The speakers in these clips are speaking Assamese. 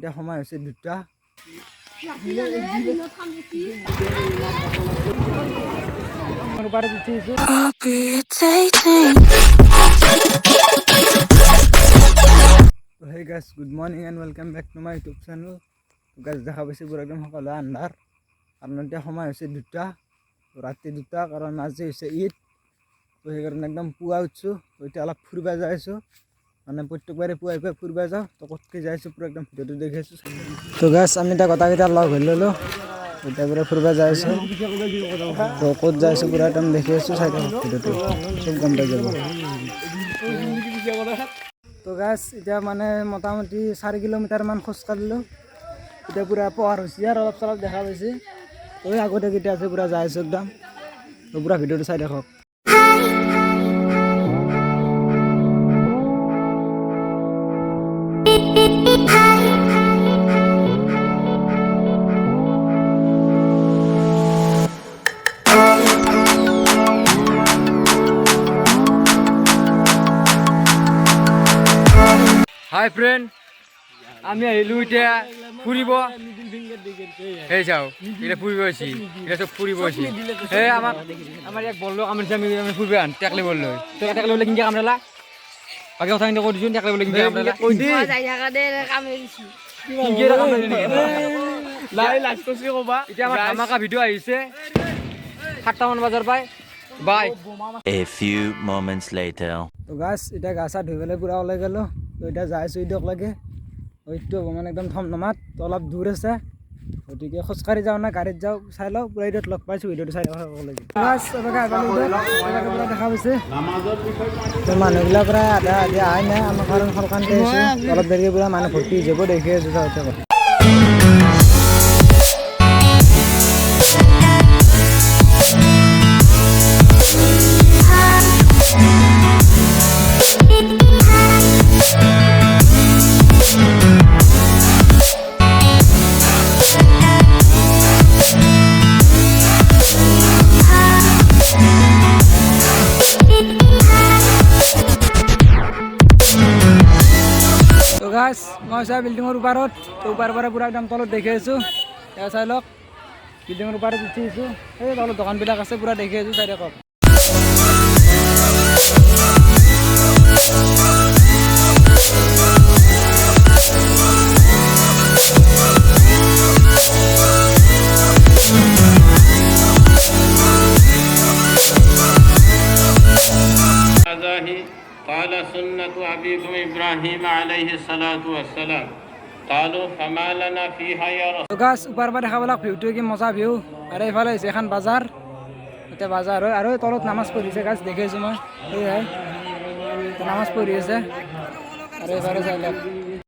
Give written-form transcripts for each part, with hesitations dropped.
এতিয়া সময় হৈছে 2টা। Hey guys, good morning and welcome back to my YouTube channel. Guys, দেখা পাইছে পুৰা একদম সকলো আন্ধাৰ কাৰণ এতিয়া সময় হৈছে 2টা, ৰাতি 2টা কাৰণ আজি হৈছে ঈদ। তো সেইকাৰণে একদম পুৱা উঠছোঁ। তো এতিয়া অলপ ফুৰিব যাই আছোঁ, মানে প্ৰত্যেকবাৰে পুৱাই পুৱাই ফুৰিব যাওঁ। তো ক'তকৈ যাই আছোঁ পুৰা একদম ভিডিঅ'টো দেখি আছোঁ। তো গাইছ আমি এতিয়া গোটেইকেইটা লগ হৈ ল'লোঁ, এতিয়া পুৰা ফুৰিব যাই আছোঁ। তো ক'ত যাই আছোঁ পুৰা একদম দেখি আছোঁ, চাই থাকক ভিডিঅ'টো, চব গম পাই যাব। তো গাইছ এতিয়া মানে মোটামুটি 4 কিলোমিটাৰমান খোজ কাঢ়িলোঁ। এতিয়া পুৰা পোহৰ হৈছে আৰু অলপ চলপ দেখা পাইছে। তো আগতে কেতিয়া আছে পুৰা যাই আছোঁ একদম। তো পুৰা ভিডিঅ'টো চাই থাকক। হাই ফ্ৰেন্ড, আমি আহিলোঁ এতিয়া ফুৰিব। সেই চাওঁ এতিয়া ফুৰিব আছি, এতিয়া চব ফুৰিব আছি। এই আমাৰ ইয়াক বললো কাম দিছে, আমি ফুৰিব আন টেকলে বললো। তো টেকলে বলে কিনকে কাম দিলা, বাকী কথা কিন্তু কৈ দিছোঁ। টেকলে বলে কিনকে কাম দিলা কৈ দি এতিয়া আমাৰ ধামাকা ভিডিঅ' আহিছে 7টামান বজাৰ পাই। বাই। A few moments later. তো গাছ এতিয়া গা চা ধুই পেলাই পুৰা ওলাই গ'লোঁ। তো এতিয়া যাই আছোঁ দিয়ক লাগে, এইটো মানে একদম থমথমাত। তো অলপ দূৰ আছে, গতিকে খোজকাঢ়ি যাওঁ না গাড়ীত যাওঁ চাই লওঁ। পুৰা ঈদত লগ পাইছোঁ, ভিডিঅ'টো চাই ল'ব লাগে। গাছ পুৰা দেখা পাইছে। তো মানুহবিলাক প্ৰায় আধা আহাই নাই, আমাৰ কাৰণ সলকানতে আছোঁ। অলপ দেৰিকৈ পুৰা মানুহ ভৰ্তি হৈ যাব, দেখি আছোঁ চাওঁতে কথা। গাছ মই চাই বিল্ডিঙৰ ওপৰত, তো ওপৰৰ পৰা পুৰা একদম তলত দেখি আছোঁ। এয়া চাই লওক, বিল্ডিঙৰ ওপৰত উঠি আছোঁ। এই তলত দোকানবিলাক আছে, পুৰা দেখি আছোঁ, চাই থাকক। قال سنة أبيكم إبراهيم عليه الصلاة والسلام قالوا فما لنا فيها يا رسول তো গাছ ওপৰৰ পৰা দেখা পালাক ভিউটো কি মজা ভিউ। আৰু এইফালে হৈছে এখন বাজাৰ, এতিয়া বাজাৰ হয় আৰু তলত নামাজ পঢ়িছে গাছ দেখি আছোঁ মই। সেয়াই নামাজ পঢ়ি আছে আৰু এইফালে চাই লওক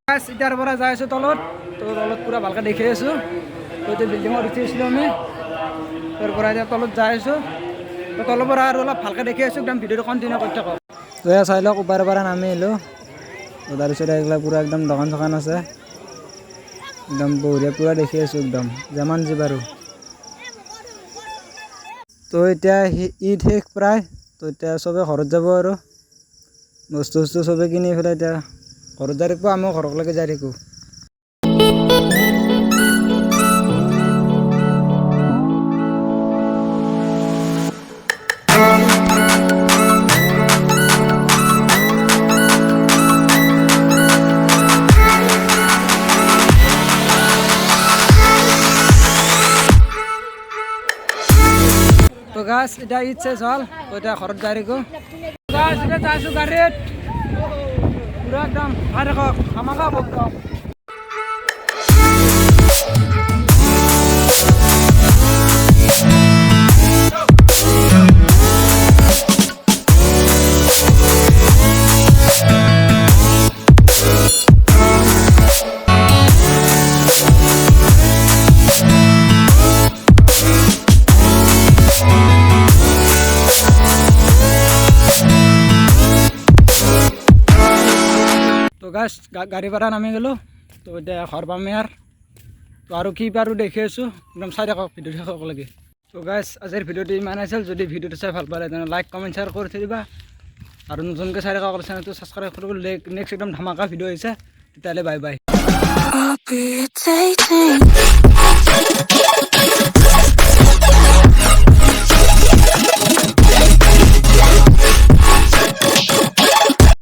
গাছ। এতিয়াৰ পৰা যাই আছোঁ তলত, তো তলত পুৰা ভালকৈ দেখি আছোঁ। তো এতিয়া বিল্ডিঙত উঠি আছিলোঁ আমি, তাৰ পৰা এতিয়া তলত যাই আছোঁ। তো তলৰ পৰা আৰু অলপ ভালকৈ দেখি আছোঁ, একদম ভিডিঅ'টো কণ্টিনিউ কৰি থাকক। তো এয়া চাই লওক ওপৰৰ পৰা নামি আহিলোঁ। তো তাৰপিছত এইগিলা পুৰা একদম দোকান চোকান আছে, একদম বঢ়িয়া পুৰা দেখি আছোঁ একদম যিমান যি পাৰোঁ। তো এতিয়া ঈদ শেষ প্ৰায়, তো এতিয়া চবে ঘৰত যাব আৰু বস্তু চবে কিনি পেলাই এতিয়া ঘৰত যাই থাকিব, আমিও ঘৰলৈকে যাই থাকোঁ। তো গাছ এতিয়া ঈদ শেষ হ'ল, তো এতিয়া ঘৰত যাই থাকোঁ। গাছ এতিয়া যাই আছোঁ গাড়ীত, পুৰা একদম চাই থাকক ধামাকা একদম। তো গাছ গাড়ী পৰা নামি গ'লোঁ, তো এতিয়া ঘৰ পামেই আৰু কি পাৰোঁ দেখি আছোঁ, একদম চাই থাকক ভিডিঅ' শেষ লাগে। তো গাইজ আজিৰ ভিডিঅ'টো ইমান আছিল। যদি ভিডিঅ'টো চাই ভাল পালে তেনেহ'লে লাইক কমেণ্ট শ্বেয়াৰ কৰি থৈ দিবা আৰু নতুনকৈ চাই থকা চেনেলটো ছাবস্ক্ৰাইব কৰি নেক্সট একদম ধামাকা ভিডিঅ' আহিছে, তেতিয়াহ'লে বাই বাই। irritating.